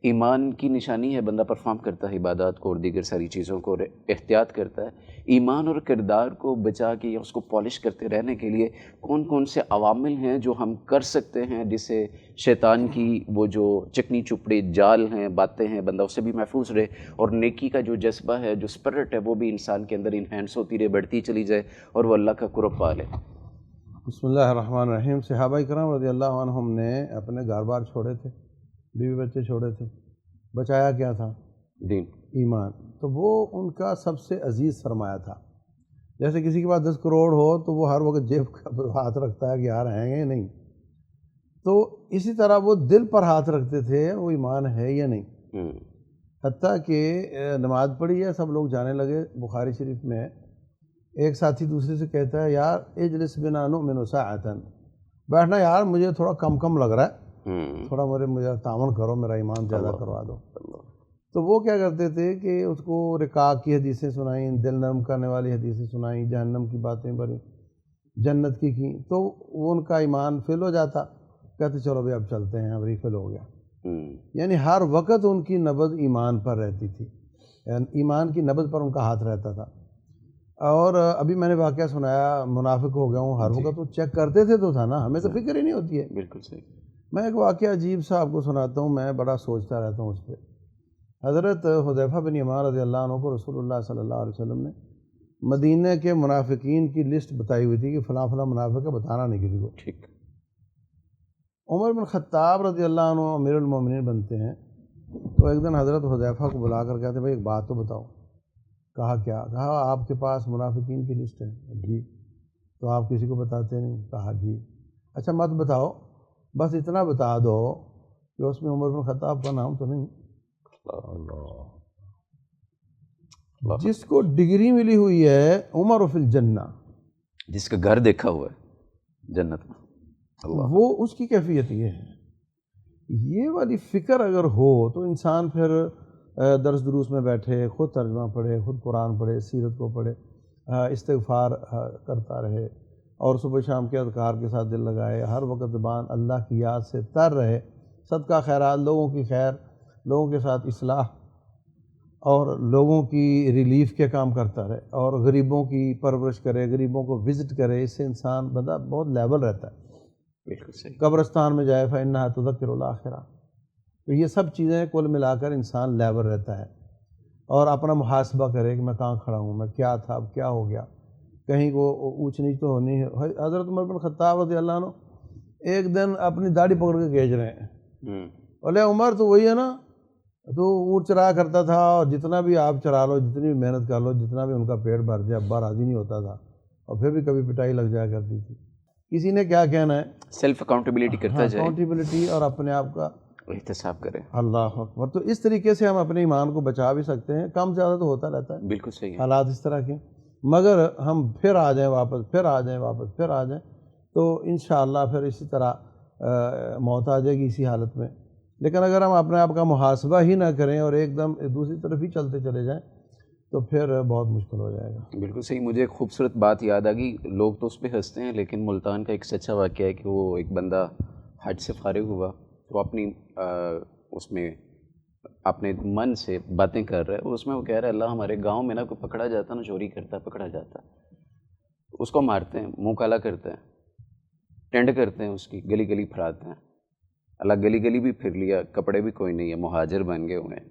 ایمان کی نشانی ہے، بندہ پرفارم کرتا ہے عبادات کو اور دیگر ساری چیزوں کو، اور احتیاط کرتا ہے۔ ایمان اور کردار کو بچا کے یا اس کو پالش کرتے رہنے کے لیے کون کون سے عوامل ہیں جو ہم کر سکتے ہیں جس سے شیطان کی وہ جو چکنی چپڑی جال ہیں، باتیں ہیں، بندہ اس سے بھی محفوظ رہے، اور نیکی کا جو جذبہ ہے، جو اسپرٹ ہے، وہ بھی انسان کے اندر انہینس ہوتی رہے، بڑھتی چلی جائے، اور وہ اللہ کا قرب پا لے۔ بسم اللہ الرحمن الرحیم۔ صحابہ کرام رضی اللہ عنہم نے اپنے گھر بار چھوڑے تھے، بیوی بچے چھوڑے تھے، بچایا کیا تھا؟ دین، ایمان۔ تو وہ ان کا سب سے عزیز سرمایہ تھا۔ جیسے کسی کے پاس 10 کروڑ ہو تو وہ ہر وقت جیب کا ہاتھ رکھتا ہے کہ یار ہیں یا نہیں، تو اسی طرح وہ دل پر ہاتھ رکھتے تھے وہ ایمان ہے یا نہیں۔ حتیٰ کہ نماز پڑھی ہے، سب لوگ جانے لگے، بخاری شریف میں ایک ساتھی دوسرے سے کہتا ہے یار اجلس بنا نؤمن ساعۃ، بیٹھنا یار مجھے تھوڑا کم لگ رہا ہے، تھوڑا مجھے تعاون کرو، میرا ایمان زیادہ کروا دو۔ تو وہ کیا کرتے تھے کہ اس کو رقاق کی حدیثیں سنائیں، دل نرم کرنے والی حدیثیں سنائیں، جہنم کی باتیں بڑی، جنت کی تو وہ ان کا ایمان فل ہو جاتا، کہتے چلو بھائی اب چلتے ہیں، اب ریفل ہو گیا۔ یعنی ہر وقت ان کی نبض ایمان پر رہتی تھی، یعنی ایمان کی نبض پر ان کا ہاتھ رہتا تھا۔ اور ابھی میں نے واقعہ سنایا، منافق ہو گیا ہوں، ہر وقت وہ چیک کرتے تھے تو تھا نا، ہمیں تو فکر ہی نہیں ہوتی ہے۔ بالکل صحیح۔ میں ایک واقعہ عجیب سا آپ کو سناتا ہوں، میں بڑا سوچتا رہتا ہوں اس پہ۔ حضرت حذیفہ بن یمان رضی اللہ عنہ کو رسول اللہ صلی اللہ علیہ وسلم نے مدینہ کے منافقین کی لسٹ بتائی ہوئی تھی کہ فلاں فلاں منافق ہے، بتانا نہیں کسی کو۔ ٹھیک۔ عمر بن خطاب رضی اللہ عنہ امیر المومنین بنتے ہیں، تو ایک دن حضرت حذیفہ کو بلا کر کہتے بھائی ایک بات تو بتاؤ۔ کہا کیا؟ کہا آپ کے پاس منافقین کی لسٹ ہے؟ جی۔ تو آپ کسی کو بتاتے نہیں؟ کہا جی۔ اچھا مت بتاؤ، بس اتنا بتا دو کہ اس میں عمر بن خطاب کا نام تو نہیں؟ جس کو ڈگری ملی ہوئی ہے عمر فی الجنہ، جس کا گھر دیکھا ہوا ہے جنت میں، وہ اس کی کیفیت یہ ہے۔ یہ والی فکر اگر ہو تو انسان پھر درس دروس میں بیٹھے، خود ترجمہ پڑھے، خود قرآن پڑھے، سیرت کو پڑھے، استغفار کرتا رہے، اور صبح شام کے اذکار کے ساتھ دل لگائے، ہر وقت زبان اللہ کی یاد سے تر رہے، صدقہ خیرات، لوگوں کی خیر، لوگوں کے ساتھ اصلاح اور لوگوں کی ریلیف کے کام کرتا رہے، اور غریبوں کی پرورش کرے، غریبوں کو وزٹ کرے، اس سے انسان بندہ بہت لیول رہتا ہے۔ بالکل صحیح۔ قبرستان میں جائے فإنها تذکر الآخرہ، تو یہ سب چیزیں کل ملا کر انسان لیول رہتا ہے، اور اپنا محاسبہ کرے کہ میں کہاں کھڑا ہوں، میں کیا تھا، اب کیا ہو گیا، کہیں کو اونچ نیچ تو ہونی ہے۔ حضرت عمر بن خطاب رضی اللہ عنہ ایک دن اپنی داڑھی پکڑ کے کھینچ رہے ہیں، بولے عمر تو وہی ہے نا، تو اونٹ چرایا کرتا تھا، اور جتنا بھی آپ چرا لو، جتنی بھی محنت کر لو، جتنا بھی ان کا پیٹ بھر جائے، ابا راضی نہیں ہوتا تھا، اور پھر بھی کبھی پٹائی لگ جایا کرتی تھی۔ کسی نے کیا کہنا ہے؟ سیلف اکاؤنٹیبلٹی کرتا جائے، اکاؤنٹیبلٹی، اور اپنے آپ کا احتساب کرے۔ اللہ اکبر۔ تو اس طریقے سے ہم اپنے ایمان کو بچا بھی سکتے ہیں، کم زیادہ تو ہوتا رہتا ہے، بالکل صحیح ہے۔ حالات اس طرح کے، مگر ہم پھر آ جائیں واپس، پھر آ جائیں واپس، پھر آ جائیں، تو انشاءاللہ پھر اسی طرح موت آ جائے گی اسی حالت میں۔ لیکن اگر ہم اپنے آپ کا محاسبہ ہی نہ کریں اور ایک دم دوسری طرف ہی چلتے چلے جائیں تو پھر بہت مشکل ہو جائے گا۔ بالکل صحیح۔ مجھے ایک خوبصورت بات یاد آ گئی، لوگ تو اس پہ ہنستے ہیں، لیکن ملتان کا ایک سچا واقعہ ہے کہ وہ ایک بندہ حج سے فارغ ہوا، وہ اپنی اس میں اپنے من سے باتیں کر رہا ہے، اس میں وہ کہہ رہا ہے اللہ ہمارے گاؤں میں نا کوئی پکڑا جاتا نا، چوری کرتا پکڑا جاتا، اس کو مارتے ہیں، منہ کالا کرتے ہیں، ٹینڈ کرتے ہیں، اس کی گلی گلی پھراتے ہیں۔ اللہ گلی گلی بھی پھر لیا، کپڑے بھی کوئی نہیں ہے، مہاجر بن گئے ہوئے ہیں۔